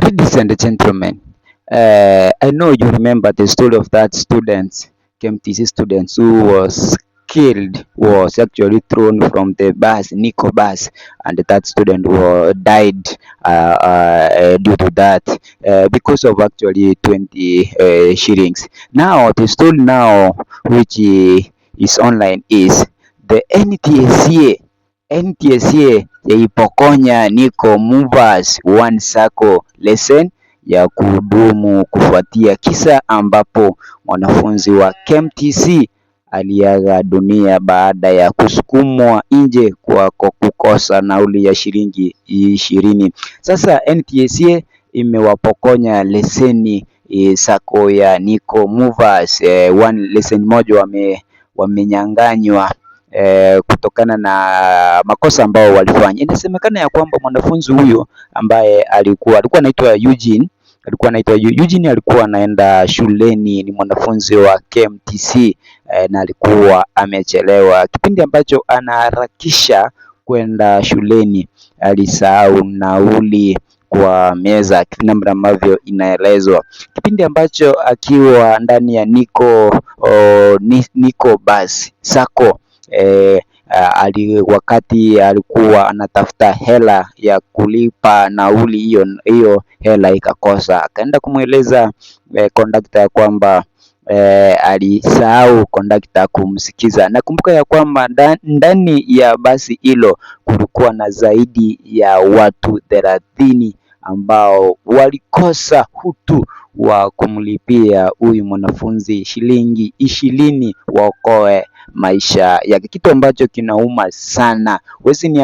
Ladies and gentlemen, I know you remember the story of that student, KMTC student who was killed, was actually thrown from the bus, Nico bus, and that student died due to that because of actually 20 shillings. Now, the story now, which is online, is the NTSA yaipokonya Nico Movers One Sacco leseni ya kuhudumu kufuatia kisa ambapo mwanafunzi wa KMTC aliaga dunia baada ya kusukumwa nje kwa kukosa nauli ya shilingi 20. Sasa NTSA imewapokonya leseni sacco ya Nico Movers one leseni moja wamenyang'anywa kutokana na makosa ambao walifanya. Inasemekana ya kwamba mwanafunzi huyo ambaye alikuwa anaitwa Eugene, alikuwa anaenda shuleni, ni mwanafunzi wa KMTC na alikuwa amechelewa. Kipindi ambacho anaharakisha kwenda shuleni alisahau nauli kwa meza, kipindi ambavyo inaelezwa. Kipindi ambacho akiwa ndani ya Nico Bus Sacco wakati alikuwa anatafuta hela ya kulipa nauli, hiyo hela ikakosa. Akaenda kumweleza kondakta ya kwamba alisahau kondakta kumsikiza. Nakumbuka ya kwamba ndani ya basi hilo kulikuwa na zaidi ya watu 30 ambao walikosa utu wa kumlipia huyu mwanafunzi shilingi 20 waokoe maisha yake, kitu ambacho kinauma sana.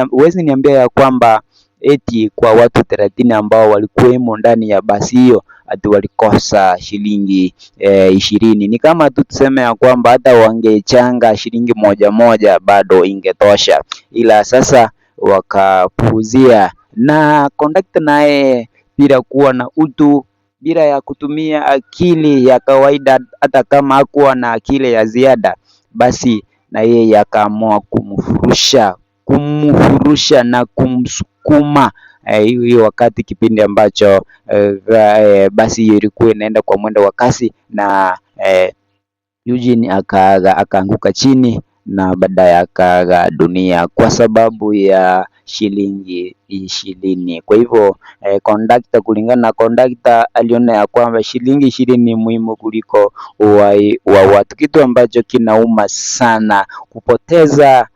Huwezi niambia ya kwamba eti kwa watu 30 ambao walikuwemo ndani ya basi hiyo ati walikosa shilingi 20. Ni kama tu tuseme ya kwamba hata wangechanga shilingi moja bado ingetosha, ila sasa wakapuuzia. Na kondakta naye bila kuwa na utu, bila ya kutumia akili ya kawaida, hata kama hakuwa na akili ya ziada, basi na yeye akaamua kumfurusha na kumsukuma hiyo wakati kipindi ambacho basi hiyo ilikuwa inaenda kwa mwendo wa kasi, na Eugene akaanguka chini na baadaye akaaga dunia kwa sababu ya shilingi 20. Kwa hivyo kulingana na kondakta aliona ya kwamba shilingi 20 ni muhimu kuliko uhai wa watu, kitu ambacho kinauma sana, kupoteza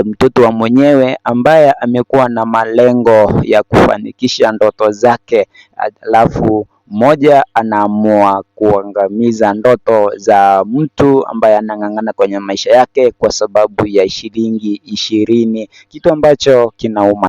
mtoto wa mwenyewe ambaye amekuwa na malengo ya kufanikisha ndoto zake, alafu mmoja anaamua kuangamiza ndoto za mtu ambaye anang'ang'ana kwenye maisha yake kwa sababu ya shilingi 20, kitu ambacho kinauma.